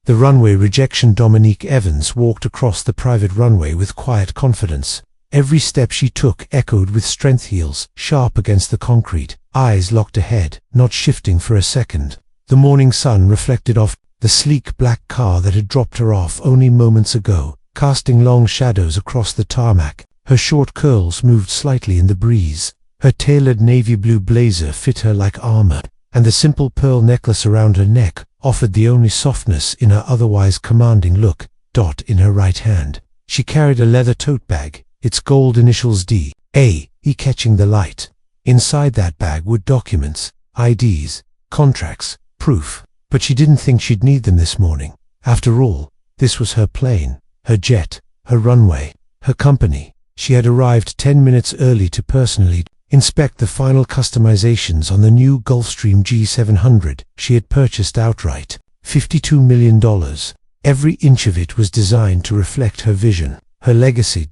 The runway rejection. Dominique Evans walked across the private runway with quiet confidence. Every step she took echoed with strength, heels sharp against the concrete, eyes locked ahead, not shifting for a second. The morning sun reflected off the sleek black car that had dropped her off only moments ago, casting long shadows across the tarmac. Her short curls moved slightly in the breeze. Her tailored navy blue blazer fit her like armor, and the simple pearl necklace around her neck offered the only softness in her otherwise commanding look. In her right hand, she carried a leather tote bag, its gold initials D.A.E. catching the light. Inside that bag were documents, IDs, contracts, proof, but she didn't think she'd need them this morning. After all, this was her plane, her jet, her runway, her company. She had arrived 10 minutes early to personally inspect the final customizations on the new Gulfstream G700 she had purchased outright. $52 million. Every inch of it was designed to reflect her vision, her legacy.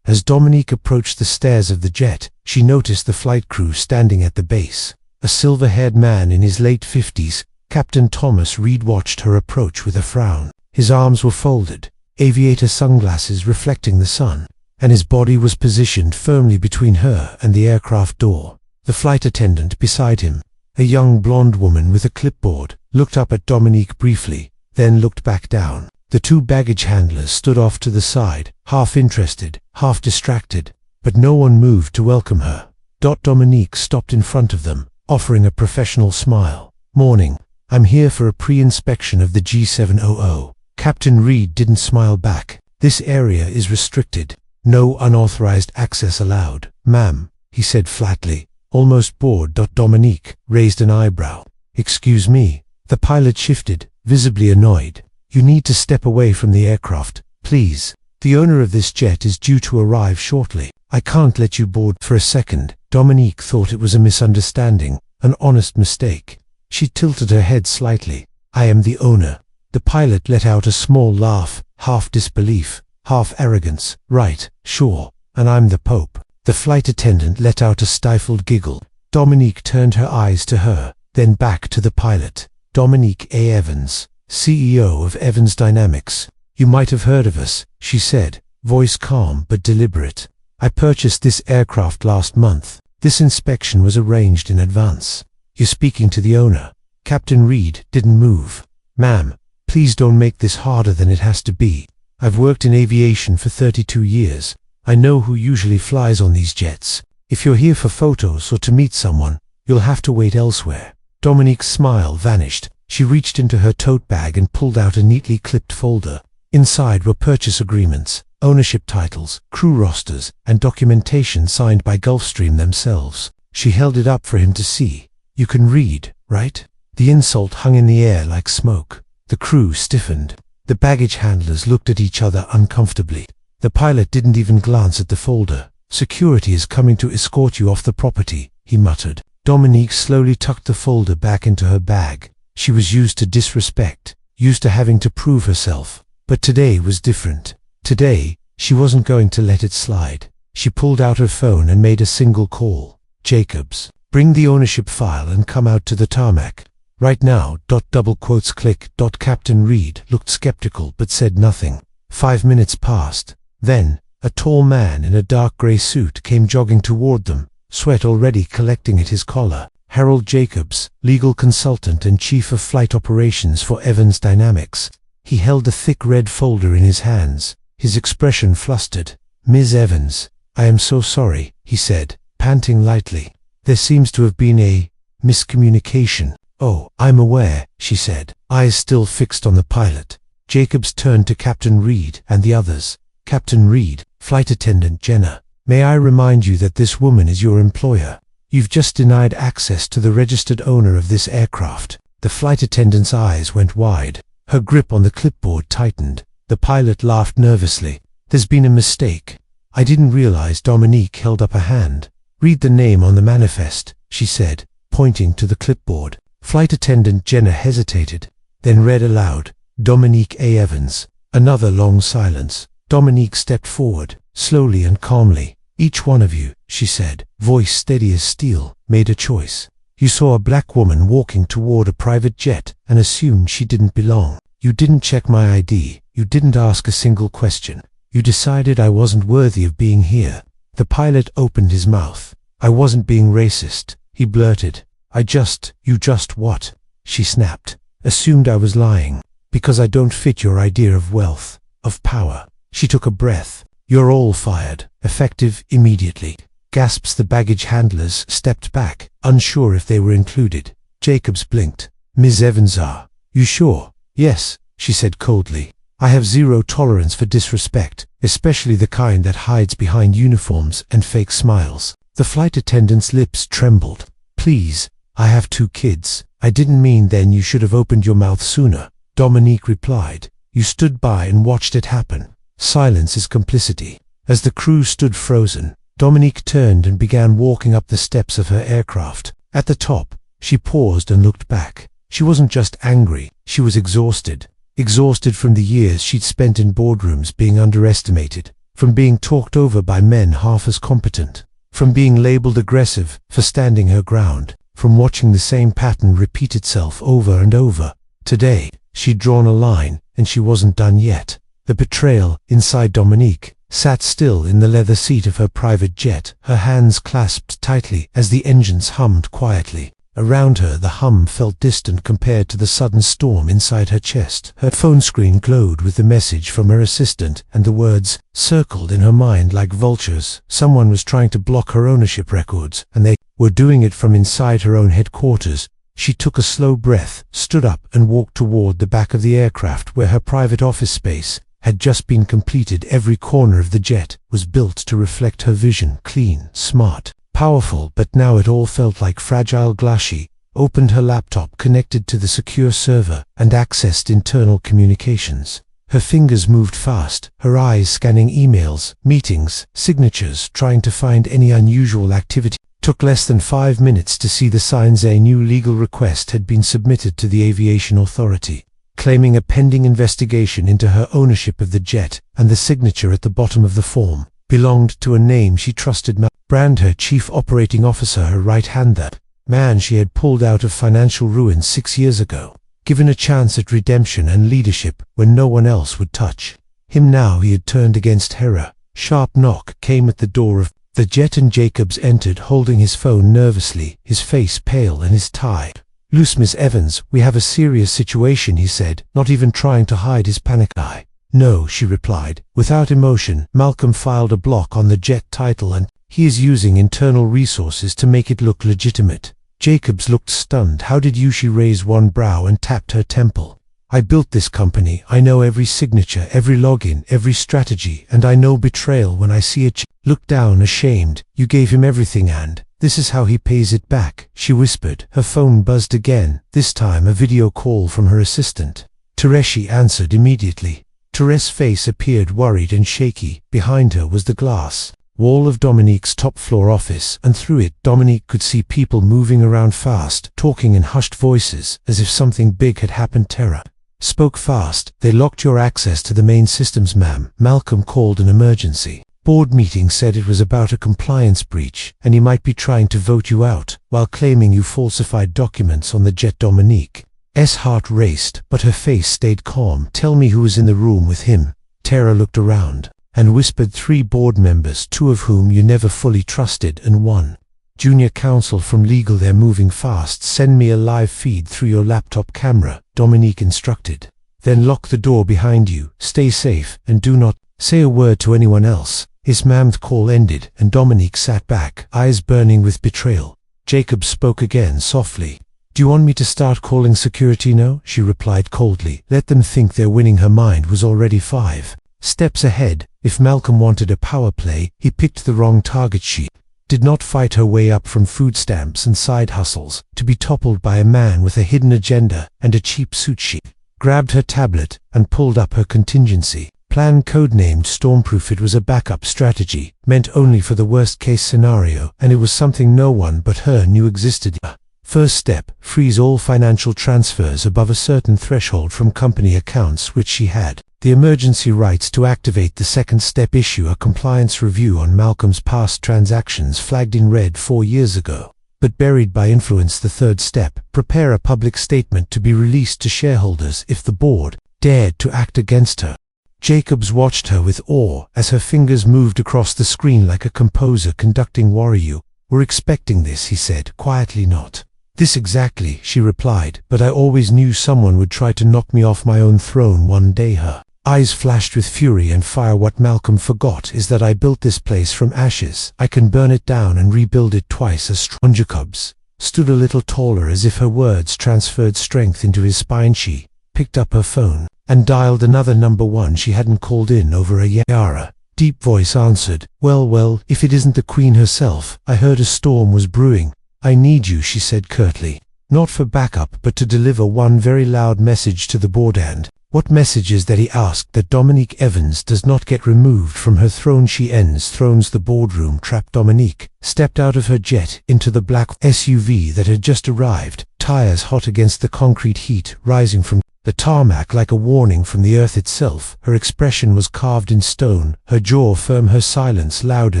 As Dominique approached the stairs of the jet, she noticed the flight crew standing at the base. A silver-haired man in his late 50s, Captain Thomas Reed, watched her approach with a frown. His arms were folded, aviator sunglasses reflecting the sun, and his body was positioned firmly between her and the aircraft door. The flight attendant beside him, a young blonde woman with a clipboard, looked up at Dominique briefly, then looked back down. The two baggage handlers stood off to the side, half interested, half distracted, but no one moved to welcome her. Dominique stopped in front of them, offering a professional smile. "Morning. I'm here for a pre-inspection of the G700. Captain Reed didn't smile back. "This area is restricted. No unauthorized access allowed, ma'am," he said flatly, almost bored. Dominique raised an eyebrow. "Excuse me." The pilot shifted, visibly annoyed. "You need to step away from the aircraft, please. The owner of this jet is due to arrive shortly. I can't let you board." For a second, Dominique thought it was a misunderstanding, an honest mistake. She tilted her head slightly. "I am the owner." The pilot let out a small laugh, half disbelief, half arrogance. "Right, sure, and I'm the Pope." The flight attendant let out a stifled giggle. Dominique turned her eyes to her, then back to the pilot. "Dominique A. Evans, CEO of Evans Dynamics. You might have heard of us," she said, voice calm but deliberate. "I purchased this aircraft last month. This inspection was arranged in advance." "You're speaking to the owner." Captain Reed didn't move. "Ma'am, please don't make this harder than it has to be. I've worked in aviation for 32 years. I know who usually flies on these jets. If you're here for photos or to meet someone, you'll have to wait elsewhere." Dominique's smile vanished. She reached into her tote bag and pulled out a neatly clipped folder. Inside were purchase agreements, ownership titles, crew rosters, and documentation signed by Gulfstream themselves. She held it up for him to see. "You can read, right?" The insult hung in the air like smoke. The crew stiffened. The baggage handlers looked at each other uncomfortably. The pilot didn't even glance at the folder. "Security is coming to escort you off the property," he muttered. Dominique slowly tucked the folder back into her bag. She was used to disrespect, used to having to prove herself. But today was different. Today, she wasn't going to let it slide. She pulled out her phone and made a single call. "Jacobs, bring the ownership file and come out to the tarmac. Right now." Click. Captain Reed looked skeptical but said nothing. 5 minutes passed. Then, a tall man in a dark gray suit came jogging toward them, sweat already collecting at his collar. Harold Jacobs, legal consultant and chief of flight operations for Evans Dynamics. He held a thick red folder in his hands, his expression flustered. "Ms. Evans, I am so sorry," he said, panting lightly. "There seems to have been a miscommunication." "Oh, I'm aware," she said, eyes still fixed on the pilot. Jacobs turned to Captain Reed and the others. "Captain Reed, Flight Attendant Jenna, may I remind you that this woman is your employer. You've just denied access to the registered owner of this aircraft." The flight attendant's eyes went wide. Her grip on the clipboard tightened. The pilot laughed nervously. "There's been a mistake. I didn't realize." Dominique held up a hand. "Read the name on the manifest," she said, pointing to the clipboard. Flight attendant Jenna hesitated, then read aloud, "Dominique A. Evans." Another long silence. Dominique stepped forward, slowly and calmly. "Each one of you," she said, voice steady as steel, "made a choice. You saw a black woman walking toward a private jet and assumed she didn't belong. You didn't check my ID. You didn't ask a single question. You decided I wasn't worthy of being here. The pilot opened his mouth. I wasn't being racist, he blurted. You just what? She snapped. Assumed I was lying. Because I don't fit your idea of wealth, of power. She took a breath. You're all fired. Effective immediately. Gasps. The baggage handlers stepped back, unsure if they were included. Jacobs blinked. Ms. Evans are. You sure? Yes, she said coldly. I have zero tolerance for disrespect, especially the kind that hides behind uniforms and fake smiles. The flight attendant's lips trembled. Please, I have 2 kids. I didn't mean then you should have opened your mouth sooner. Dominique replied. You stood by and watched it happen. Silence is complicity. As the crew stood frozen, Dominique turned and began walking up the steps of her aircraft. At the top, she paused and looked back. She wasn't just angry, she was exhausted. Exhausted from the years she'd spent in boardrooms being underestimated, from being talked over by men half as competent, from being labeled aggressive for standing her ground, from watching the same pattern repeat itself over and over. Today, she'd drawn a line, and she wasn't done yet. The betrayal inside Dominique sat still in the leather seat of her private jet, her hands clasped tightly as the engines hummed quietly. Around her the hum felt distant compared to the sudden storm inside her chest. Her phone screen glowed with the message from her assistant, and the words circled in her mind like vultures. Someone was trying to block her ownership records, and they were doing it from inside her own headquarters. She took a slow breath, stood up and walked toward the back of the aircraft where her private office space had just been completed. Every corner of the jet was built to reflect her vision, clean, smart, powerful, but now it all felt like fragile glass. She opened her laptop, connected to the secure server, and accessed internal communications. Her fingers moved fast, her eyes scanning emails, meetings, signatures, trying to find any unusual activity. Took less than 5 minutes to see the signs a new legal request had been submitted to the Aviation Authority, claiming a pending investigation into her ownership of the jet, and the signature at the bottom of the form belonged to a name she trusted. Brand, her chief operating officer, her right hand, that man she had pulled out of financial ruin 6 years ago, given a chance at redemption and leadership when no one else would touch him. Now he had turned against her. Sharp knock came at the door of the jet and Jacobs entered, holding his phone nervously, his face pale and his tie loose. Miss Evans, we have a serious situation, he said, not even trying to hide his panic. I know, she replied, without emotion. Malcolm filed a block on the jet title, and he is using internal resources to make it look legitimate. Jacobs looked stunned. How did you? She raised one brow and tapped her temple. I built this company. I know every signature, every login, every strategy, and I know betrayal when I see it. She looked down, ashamed. You gave him everything, and this is how he pays it back, she whispered. Her phone buzzed again, this time a video call from her assistant. Tereshi answered immediately. Teresa's face appeared worried and shaky. Behind her was the glass wall of Dominique's top-floor office, and through it Dominique could see people moving around fast, talking in hushed voices, as if something big had happened. Tara spoke fast. They locked your access to the main systems, ma'am. Malcolm called an emergency board meeting, said it was about a compliance breach, and he might be trying to vote you out, while claiming you falsified documents on the jet. Dominique's heart raced, but her face stayed calm. Tell me who was in the room with him. Tara looked around and whispered. 3 board members, 2 of whom you never fully trusted, and 1 junior counsel from legal. They're moving fast. Send me a live feed through your laptop camera, Dominique instructed. Then lock the door behind you. Stay safe, and do not say a word to anyone else. His mammoth call ended, and Dominique sat back, eyes burning with betrayal. Jacob spoke again, softly. Do you want me to start calling security? No, she replied coldly. Let them think they're winning. Her mind was already 5 steps ahead. If Malcolm wanted a power play, he picked the wrong target. She did not fight her way up from food stamps and side hustles, to be toppled by a man with a hidden agenda and a cheap suit. She grabbed her tablet and pulled up her contingency plan, codenamed Stormproof. It was a backup strategy, meant only for the worst-case scenario, and it was something no one but her knew existed. First step, freeze all financial transfers above a certain threshold from company accounts which she had the emergency rights to activate. The second step, issue a compliance review on Malcolm's past transactions flagged in red 4 years ago, but buried by influence. The third step, prepare a public statement to be released to shareholders if the board dared to act against her. Jacobs watched her with awe as her fingers moved across the screen like a composer conducting warrior. "We're expecting this," he said, quietly. "Not this exactly," she replied, "but I always knew someone would try to knock me off my own throne one day." Her eyes flashed with fury and fire. "What Malcolm forgot is that I built this place from ashes. I can burn it down and rebuild it twice as strong." Jacobs stood a little taller, as if her words transferred strength into his spine. She picked up her phone and dialed another number, one she hadn't called in over a year. Yara, deep voice answered. Well, if it isn't the Queen herself. I heard a storm was brewing." "I need you," she said curtly. "Not for backup, but to deliver one very loud message to the board." "And what message is that?" he asked. "That Dominique Evans does not get removed from her throne. She ends thrones the boardroom trap." Dominique stepped out of her jet into the black SUV that had just arrived, tires hot against the concrete, heat rising from the tarmac like a warning from the earth itself. Her expression was carved in stone, her jaw firm, her silence louder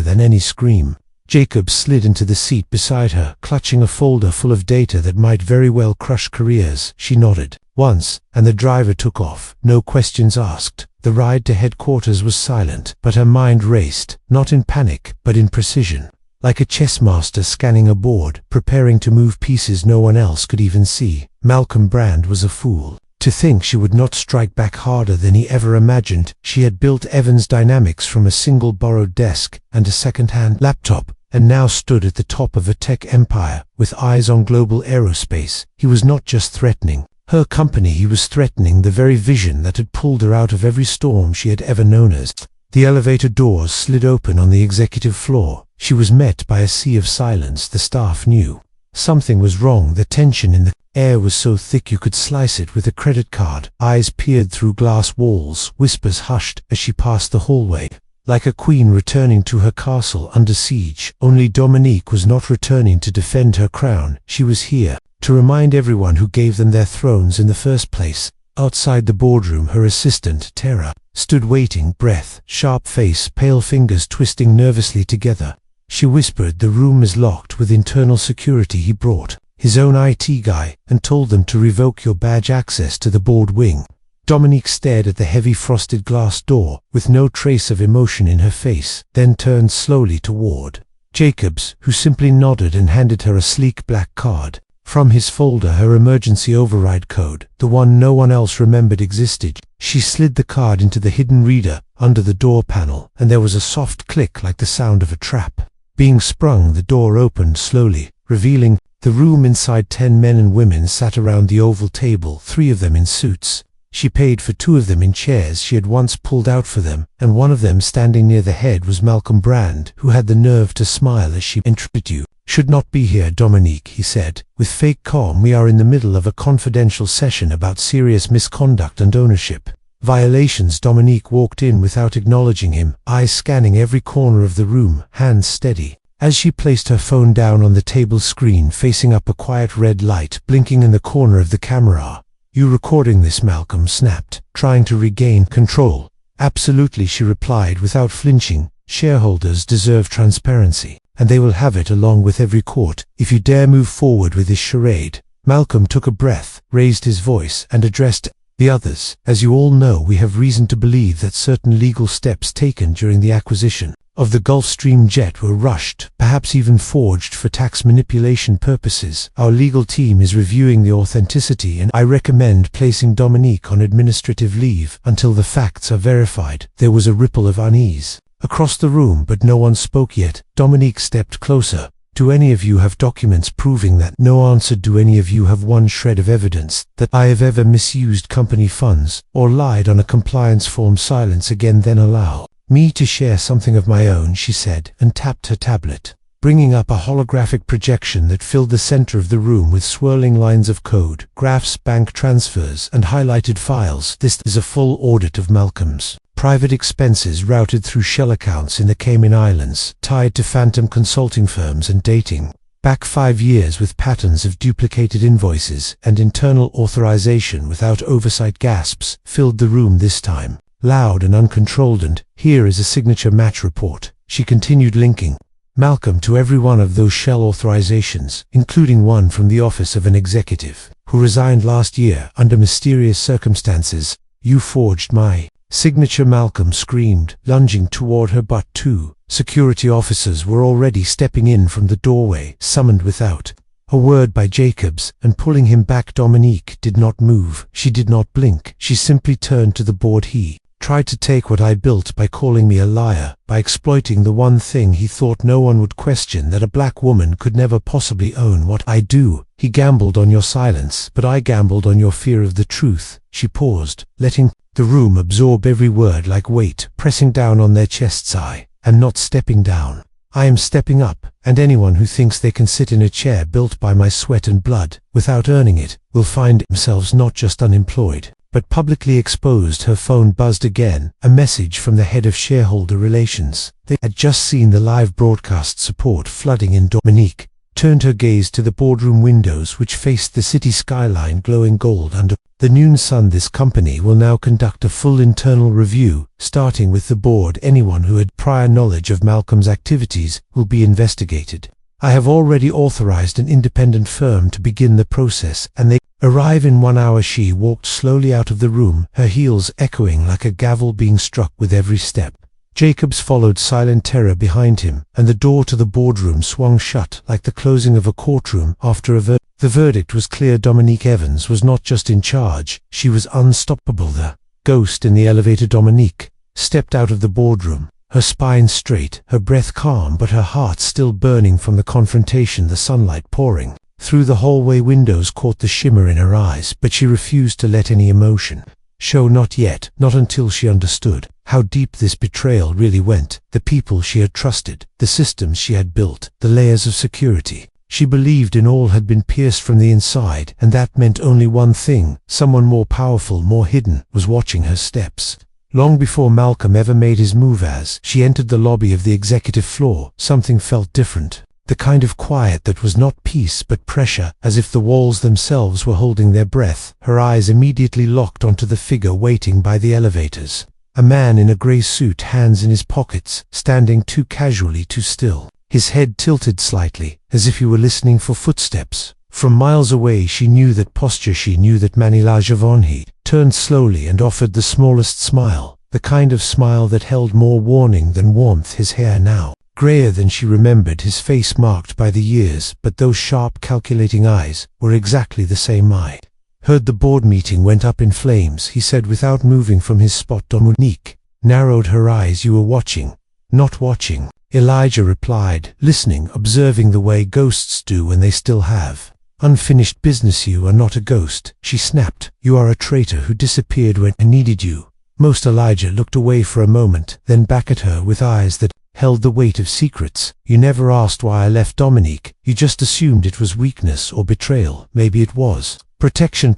than any scream. Jacobs slid into the seat beside her, clutching a folder full of data that might very well crush careers. She nodded once, and the driver took off, no questions asked. The ride to headquarters was silent, but her mind raced, not in panic, but in precision. Like a chess master scanning a board, preparing to move pieces no one else could even see. Malcolm Brand was a fool to think she would not strike back harder than he ever imagined. She had built Evans Dynamics from a single borrowed desk and a second-hand laptop, and now stood at the top of a tech empire, with eyes on global aerospace. He was not just threatening her company, he was threatening the very vision that had pulled her out of every storm she had ever known. As the elevator doors slid open on the executive floor, she was met by a sea of silence. The staff knew something was wrong. The tension in the air was so thick you could slice it with a credit card. Eyes peered through glass walls, whispers hushed as she passed the hallway, like a queen returning to her castle under siege. Only Dominique was not returning to defend her crown. She was here to remind everyone who gave them their thrones in the first place. Outside the boardroom, her assistant, Tara, stood waiting, breath, sharp face, pale fingers twisting nervously together. She whispered, "The room is locked with internal security. He brought his own IT guy and told them to revoke your badge access to the board wing." Dominique stared at the heavy frosted glass door, with no trace of emotion in her face, then turned slowly toward Jacobs, who simply nodded and handed her a sleek black card. From his folder, her emergency override code, the one no one else remembered existed. She slid the card into the hidden reader under the door panel, and there was a soft click like the sound of a trap being sprung. The door opened slowly, revealing the room inside. 10 men and women sat around the oval table, 3 of them in suits. She paid for 2 of them in chairs she had once pulled out for them, and one of them standing near the head was Malcolm Brand, who had the nerve to smile as she introduced you. "Should not be here, Dominique," he said, with fake calm. "We are in the middle of a confidential session about serious misconduct and ownership violations." Dominique walked in without acknowledging him, eyes scanning every corner of the room, hands steady. As she placed her phone down on the table screen, facing up, a quiet red light blinking in the corner of the camera. "You recording this?" Malcolm snapped, trying to regain control. "Absolutely," she replied without flinching. "Shareholders deserve transparency, and they will have it along with every court if you dare move forward with this charade." Malcolm took a breath, raised his voice, and addressed the others. "As you all know, we have reason to believe that certain legal steps taken during the acquisition of the Gulfstream jet were rushed, perhaps even forged for tax manipulation purposes. Our legal team is reviewing the authenticity, and I recommend placing Dominique on administrative leave until the facts are verified." There was a ripple of unease across the room, but no one spoke yet. Dominique stepped closer. "Do any of you have documents proving that?" "No." answered. "Do any of you have one shred of evidence that I have ever misused company funds or lied on a compliance form?" Silence again. "Then allow me to share something of my own," she said, and tapped her tablet, bringing up a holographic projection that filled the center of the room with swirling lines of code, graphs, bank transfers, and highlighted files. "This is a full audit of Malcolm's private expenses routed through shell accounts in the Cayman Islands, tied to phantom consulting firms and dating back 5 years, with patterns of duplicated invoices and internal authorization without oversight." Gasps filled the room this time, loud and uncontrolled. "And here is a signature match report." She continued, linking Malcolm to every one of those shell authorizations, including one from the office of an executive who resigned last year under mysterious circumstances. You forged my signature, Malcolm screamed, lunging toward her, but two security officers were already stepping in from the doorway, summoned without a word by Jacobs, and pulling him back. Dominique did not move. She did not blink. She simply turned to the board. He tried to take what I built by calling me a liar, by exploiting the one thing he thought no one would question, that a black woman could never possibly own what I do. He gambled on your silence, but I gambled on your fear of the truth. She paused, letting the room absorb every word like weight pressing down on their chests. I am not stepping down. I am stepping up, and anyone who thinks they can sit in a chair built by my sweat and blood, without earning it, will find themselves not just unemployed, but publicly exposed. Her phone buzzed again, a message from the head of shareholder relations. They had just seen the live broadcast support flooding in. Dominique turned her gaze to the boardroom windows, which faced the city skyline glowing gold under the noon sun. This company will now conduct a full internal review, starting with the board. Anyone who had prior knowledge of Malcolm's activities will be investigated. I have already authorized an independent firm to begin the process, and they arrive in 1 hour. She walked slowly out of the room, her heels echoing like a gavel being struck with every step. Jacobs followed, silent terror behind him, and the door to the boardroom swung shut like the closing of a courtroom after a verdict. The verdict was clear. Dominique Evans was not just in charge, she was unstoppable. The ghost in the elevator. Dominique stepped out of the boardroom, her spine straight, her breath calm, but her heart still burning from the confrontation. The sunlight pouring through the hallway windows caught the shimmer in her eyes, but she refused to let any emotion show. Not yet, not until she understood how deep this betrayal really went. The people she had trusted, the systems she had built, the layers of security she believed in, all had been pierced from the inside, and that meant only one thing: someone more powerful, more hidden, was watching her steps. Long before Malcolm ever made his move, as she entered the lobby of the executive floor, something felt different. The kind of quiet that was not peace but pressure, as if the walls themselves were holding their breath. Her eyes immediately locked onto the figure waiting by the elevators. A man in a grey suit, hands in his pockets, standing too casually, too still, his head tilted slightly, as if he were listening for footsteps. From miles away she knew that posture, she knew that manner. He turned slowly and offered the smallest smile, the kind of smile that held more warning than warmth. His hair now grayer than she remembered, his face marked by the years, but those sharp, calculating eyes were exactly the same. I heard the board meeting went up in flames, he said without moving from his spot. Dominique narrowed her eyes. You were watching. Not watching, Elijah replied, listening, observing the way ghosts do when they still have unfinished business. You are not a ghost, she snapped. You are a traitor who disappeared when I needed you most. Elijah looked away for a moment, then back at her with eyes that held the weight of secrets. You never asked why I left, Dominique. You just assumed it was weakness or betrayal. Maybe it was protection.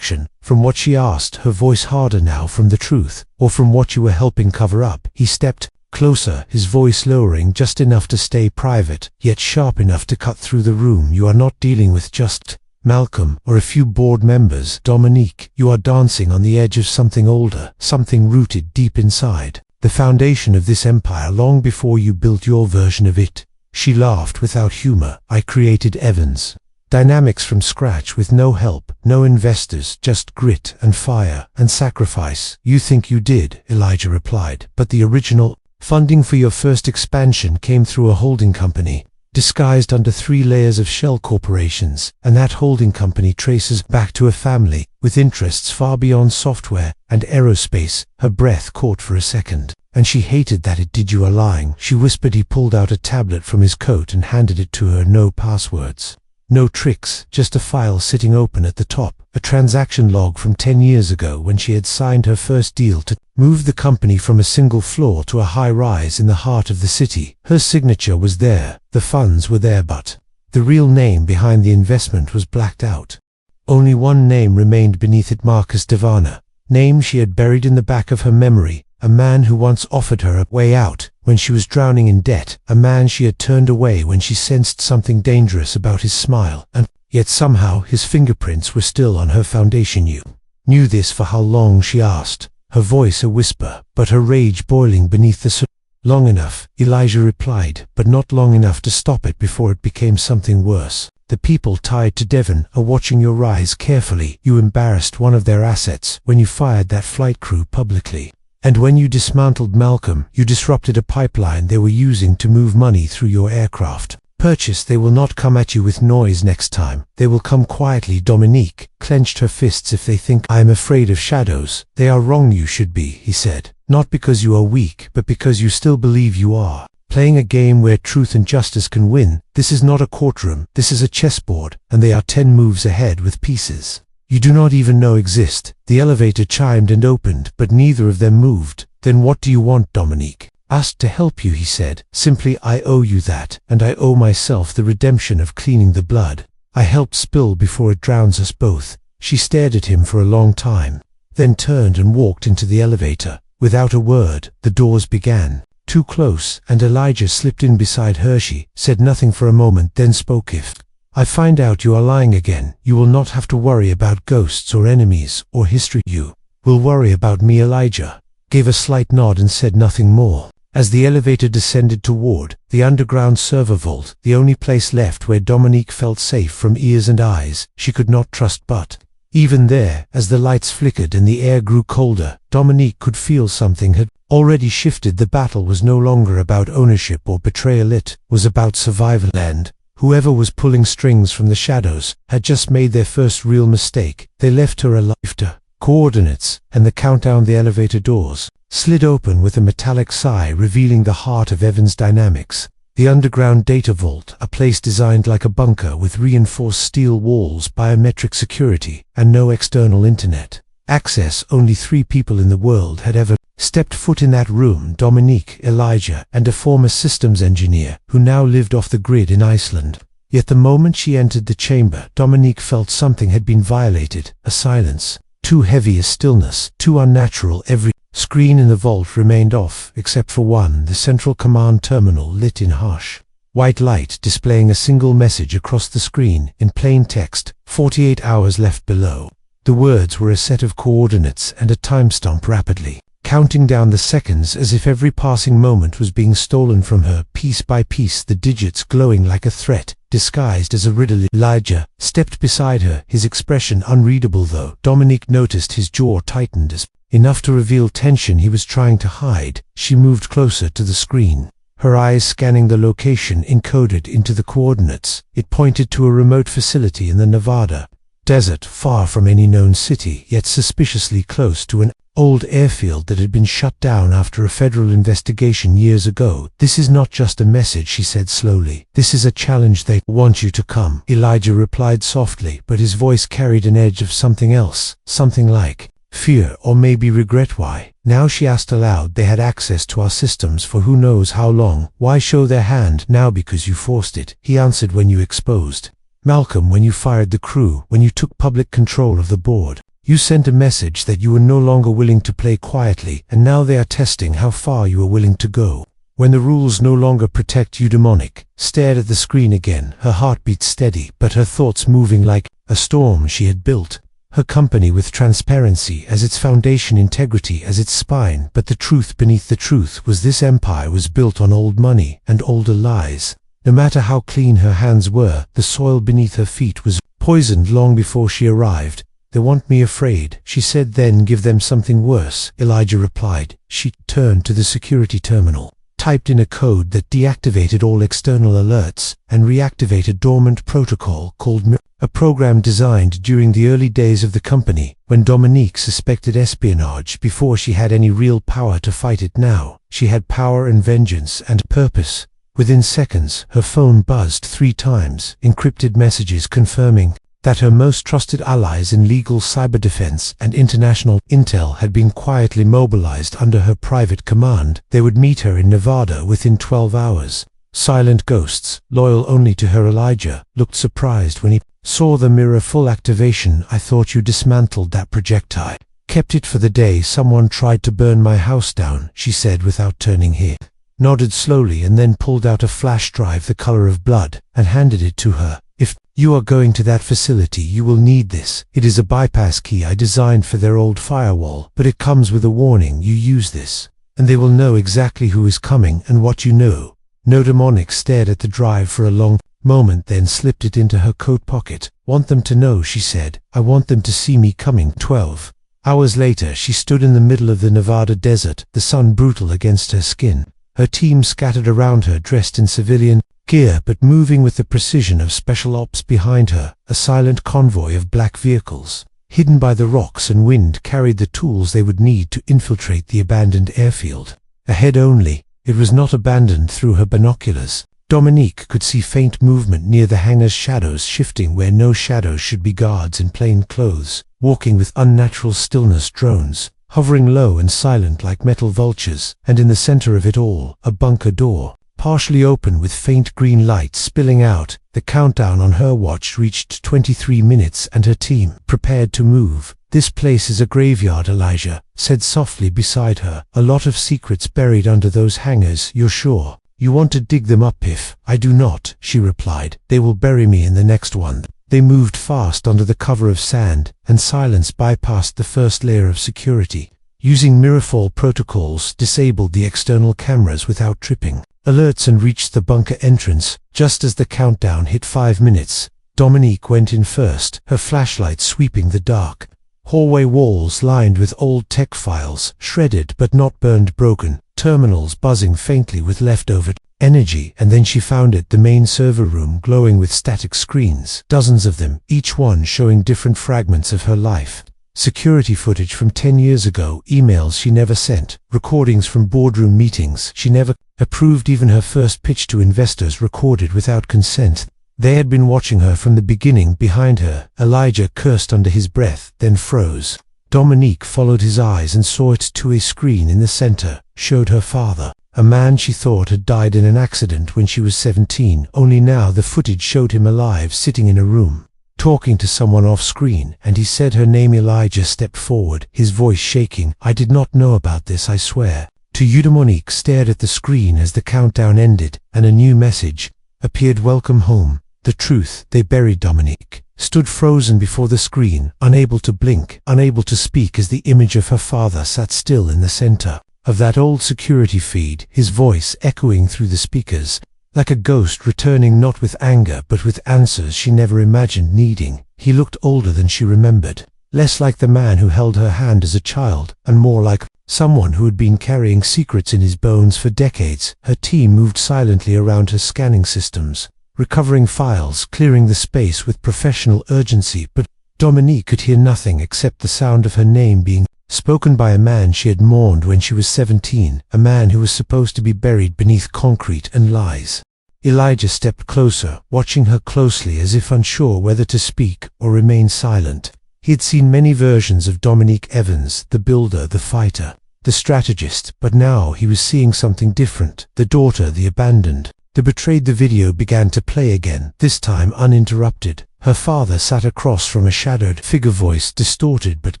From what? She asked, her voice harder now. From the truth, or from what you were helping cover up? He stepped closer, his voice lowering just enough to stay private, yet sharp enough to cut through the room. You are not dealing with just Malcolm or a few board members, Dominique. You are dancing on the edge of something older, something rooted deep inside the foundation of this empire, long before you built your version of it. She laughed without humor. I created Evans Dynamics from scratch, with no help, no investors, just grit and fire and sacrifice. You think you did, Elijah replied, but the original funding for your first expansion came through a holding company, disguised under 3 layers of shell corporations, and that holding company traces back to a family with interests far beyond software and aerospace. Her breath caught for a second, and she hated that it did. You are lying, she whispered. He pulled out a tablet from his coat and handed it to her. No passwords, no tricks, just a file sitting open at the top, a transaction log from 10 years ago when she had signed her first deal to move the company from a single floor to a high-rise in the heart of the city. Her signature was there, the funds were there, but the real name behind the investment was blacked out. Only one name remained beneath it: Marcus Devana. Name she had buried in the back of her memory, a man who once offered her a way out when she was drowning in debt, a man she had turned away when she sensed something dangerous about his smile, and yet somehow his fingerprints were still on her foundation. You knew this for how long? She asked, her voice a whisper, but her rage boiling beneath the surface. Long enough, Elijah replied, but not long enough to stop it before it became something worse. The people tied to Devon are watching your rise carefully. You embarrassed one of their assets when you fired that flight crew publicly. And when you dismantled Malcolm, you disrupted a pipeline they were using to move money through your aircraft. Purchase, they will not come at you with noise next time. They will come quietly. Dominique clenched her fists. If they think I am afraid of shadows, they are wrong. You should be, he said. Not because you are weak, but because you still believe you are. Playing a game where truth and justice can win. This is not a courtroom. This is a chessboard, and they are 10 moves ahead with pieces you do not even know exist. The elevator chimed and opened, but neither of them moved. Then what do you want? Dominique asked. To help you, he said. Simply, I owe you that, and I owe myself the redemption of cleaning the blood I helped spill before it drowns us both. She stared at him for a long time, then turned and walked into the elevator. Without a word, the doors began. Too close, and Elijah slipped in beside her. She said nothing for a moment, then spoke. If I find out you are lying again, you will not have to worry about ghosts or enemies or history. You will worry about me. Elijah gave a slight nod and said nothing more. As the elevator descended toward the underground server vault, the only place left where Dominique felt safe from ears and eyes she could not trust. But even there, as the lights flickered and the air grew colder, Dominique could feel something had already shifted. The battle was no longer about ownership or betrayal. It was about survival, and whoever was pulling strings from the shadows had just made their first real mistake. They left her alive to coordinates, and the countdown. The elevator doors slid open with a metallic sigh, revealing the heart of Evans Dynamics. The underground data vault, a place designed like a bunker with reinforced steel walls, biometric security, and no external internet access. Only 3 people in the world had ever stepped foot in that room: Dominique, Elijah, and a former systems engineer who now lived off the grid in Iceland. Yet the moment she entered the chamber, Dominique felt something had been violated, a silence, too heavy a stillness, too unnatural. Every screen in the vault remained off, except for one, the central command terminal lit in harsh white light, displaying a single message across the screen, in plain text, 48 hours left below. The words were a set of coordinates and a timestamp, rapidly counting down the seconds as if every passing moment was being stolen from her, piece by piece, the digits glowing like a threat, disguised as a riddle. Elijah stepped beside her, his expression unreadable, though Dominique noticed his jaw tightened as enough to reveal tension he was trying to hide. She moved closer to the screen, her eyes scanning the location encoded into the coordinates. It pointed to a remote facility in the Nevada desert, far from any known city, yet suspiciously close to an old airfield that had been shut down after a federal investigation years ago. This is not just a message, she said slowly. This is a challenge. They want you to come. Elijah replied softly, but his voice carried an edge of something else, something like fear or maybe regret. Why? Now, she asked aloud. They had access to our systems for who knows how long. Why show their hand now? Because you forced it, he answered. When you exposed Malcolm, when you fired the crew, when you took public control of the board, you sent a message that you were no longer willing to play quietly, and now they are testing how far you are willing to go. When the rules no longer protect you. Dominique stared at the screen again, her heartbeat steady, but her thoughts moving like a storm. She had built her company with transparency as its foundation, integrity as its spine, but the truth beneath the truth was this empire was built on old money and older lies. No matter how clean her hands were, the soil beneath her feet was poisoned long before she arrived. They want me afraid, she said. Then give them something worse, Elijah replied. She turned to the security terminal, typed in a code that deactivated all external alerts and reactivated dormant protocol called MIR, a program designed during the early days of the company, when Dominique suspected espionage before she had any real power to fight it. Now she had power and vengeance and purpose. Within seconds, her phone buzzed 3 times, encrypted messages confirming that her most trusted allies in legal cyber defense and international intel had been quietly mobilized under her private command. They would meet her in Nevada within 12 hours. Silent ghosts, loyal only to her. Elijah looked surprised when he saw the mirror. Full activation. I thought you dismantled that projectile. Kept it for the day someone tried to burn my house down, she said without turning. He nodded slowly and then pulled out a flash drive the color of blood and handed it to her. If you are going to that facility, you will need this. It is a bypass key I designed for their old firewall, but it comes with a warning. You use this, and they will know exactly who is coming and what you know. No. Dominique stared at the drive for a long moment, then slipped it into her coat pocket. "Want them to know," she said. "I want them to see me coming." 12 hours later, she stood in the middle of the Nevada desert, the sun brutal against her skin. Her team scattered around her, dressed in civilian gear but moving with the precision of special ops behind her. A silent convoy of black vehicles, hidden by the rocks and wind, carried the tools they would need to infiltrate the abandoned airfield. Ahead only, it was not abandoned. Through her binoculars, Dominique could see faint movement near the hangars, shadows shifting where no shadows should be, guards in plain clothes, walking with unnatural stillness, drones hovering low and silent like metal vultures, and in the center of it all, a bunker door, partially open with faint green light spilling out. The countdown on her watch reached 23 minutes and her team prepared to move. "This place is a graveyard," Elijah said softly beside her. "A lot of secrets buried under those hangars. You're sure you want to dig them up?" "If I do not," she replied, "they will bury me in the next one." They moved fast under the cover of sand, and silence bypassed the first layer of security. Using mirrorfall protocols, disabled the external cameras without tripping alerts and reached the bunker entrance. Just as the countdown hit 5 minutes, Dominique went in first, her flashlight sweeping the dark hallway walls lined with old tech files, shredded but not burned, broken terminals buzzing faintly with leftover energy. And then she found it, the main server room glowing with static screens, dozens of them, each one showing different fragments of her life. Security footage from 10 years ago, emails she never sent, recordings from boardroom meetings she never approved, even her first pitch to investors recorded without consent. They had been watching her from the beginning. Behind her, Elijah cursed under his breath, then froze. Dominique followed his eyes and saw it to a screen in the center, showed her father, a man she thought had died in an accident when she was 17. Only now the footage showed him alive, sitting in a room, talking to someone off-screen, and he said her name. Elijah stepped forward, his voice shaking. "I did not know about this, I swear to you." Dominique stared at the screen as the countdown ended, and a new message appeared: "Welcome home." The truth. They buried Dominique stood frozen before the screen, unable to blink, unable to speak, as the image of her father sat still in the center of that old security feed, his voice echoing through the speakers like a ghost returning, not with anger but with answers she never imagined needing. He looked older than she remembered, less like the man who held her hand as a child, and more like someone who had been carrying secrets in his bones for decades. Her team moved silently around her, scanning systems, recovering files, clearing the space with professional urgency, but Dominique could hear nothing except the sound of her name being spoken by a man she had mourned when she was 17, a man who was supposed to be buried beneath concrete and lies. Elijah stepped closer, watching her closely as if unsure whether to speak or remain silent. He had seen many versions of Dominique Evans, the builder, the fighter, the strategist, but now he was seeing something different. The daughter, the abandoned, the betrayed. The video began to play again, this time uninterrupted. Her father sat across from a shadowed figure, voice distorted but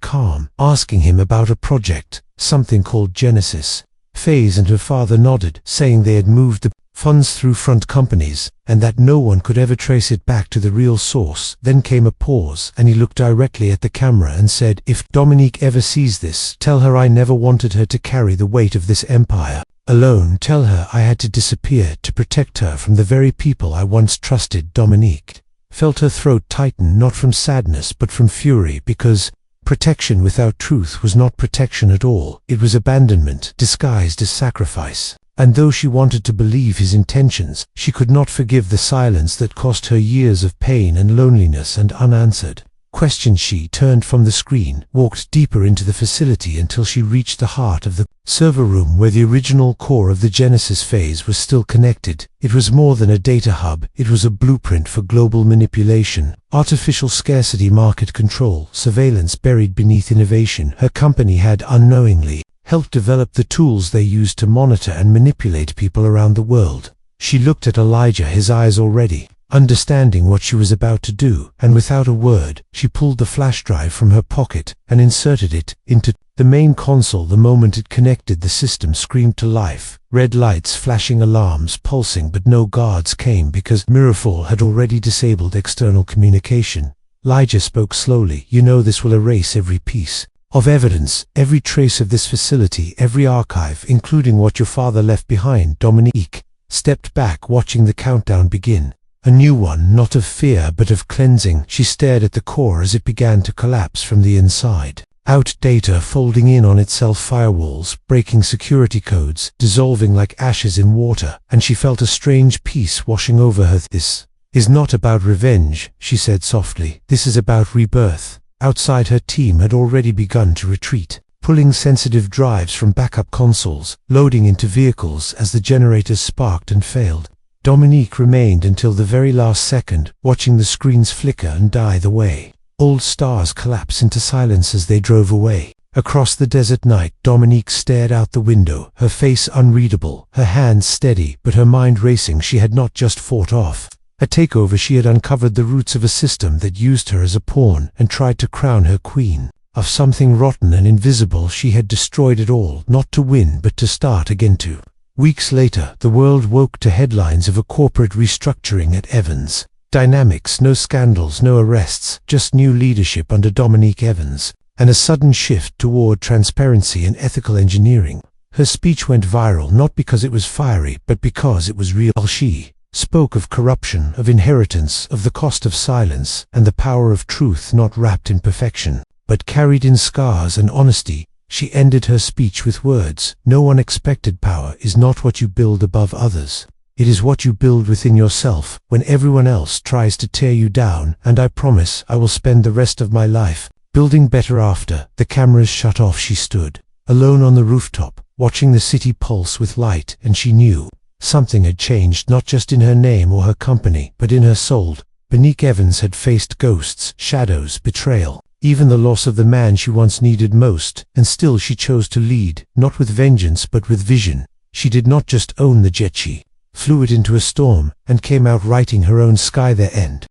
calm, asking him about a project, something called Genesis Phase, and her father nodded, saying they had moved the funds through front companies, and that no one could ever trace it back to the real source. Then came a pause, and he looked directly at the camera and said, "If Dominique ever sees this, tell her I never wanted her to carry the weight of this empire alone. Tell her I had to disappear to protect her from the very people I once trusted." Dominique felt her throat tighten, not from sadness but from fury, because protection without truth was not protection at all. It was abandonment disguised as sacrifice. And though she wanted to believe his intentions, she could not forgive the silence that cost her years of pain and loneliness and unanswered questions. She turned from the screen, walked deeper into the facility until she reached the heart of the server room where the original core of the Genesis Phase was still connected. It was more than a data hub, it was a blueprint for global manipulation, artificial scarcity, market control, surveillance buried beneath innovation. Her company had unknowingly helped develop the tools they used to monitor and manipulate people around the world. She looked at Elijah, his eyes already understanding what she was about to do, and without a word, she pulled the flash drive from her pocket and inserted it into the main console. The moment it connected, the system screamed to life. Red lights flashing, alarms pulsing, but no guards came because Mirrorfall had already disabled external communication. Elijah spoke slowly. "You know this will erase every piece of evidence, every trace of this facility, every archive, including what your father left behind." Dominique stepped back, watching the countdown begin. A new one, not of fear but of cleansing. She stared at the core as it began to collapse from the inside. Out data folding in on itself, firewalls, breaking security codes, dissolving like ashes in water, and she felt a strange peace washing over her. This is not about revenge, she said softly. This is about rebirth. Outside, her team had already begun to retreat, pulling sensitive drives from backup consoles, loading into vehicles as the generators sparked and failed. Dominique remained until the very last second, watching the screens flicker and die away. Old stars collapse into silence as they drove away. Across the desert night, Dominique stared out the window, her face unreadable, her hands steady, but her mind racing. She had not just fought off a takeover, she had uncovered the roots of a system that used her as a pawn and tried to crown her queen. Of something rotten and invisible, she had destroyed it all, not to win but to start again to. Weeks later, the world woke to headlines of a corporate restructuring at Evans Dynamics. No scandals, no arrests, just new leadership under Dominique Evans, and a sudden shift toward transparency and ethical engineering. Her speech went viral not because it was fiery, but because it was real. She spoke of corruption, of inheritance, of the cost of silence, and the power of truth not wrapped in perfection, but carried in scars and honesty. She ended her speech with words, "No one expected. Power is not what you build above others. It is what you build within yourself when everyone else tries to tear you down, and I promise I will spend the rest of my life building better." After the cameras shut off, she stood alone on the rooftop, watching the city pulse with light, and she knew something had changed, not just in her name or her company, but in her soul. Dominique Evans had faced ghosts, shadows, betrayal, even the loss of the man she once needed most, and still she chose to lead, not with vengeance but with vision. She did not just own the jet, she flew it into a storm, and came out writing her own sky. The end.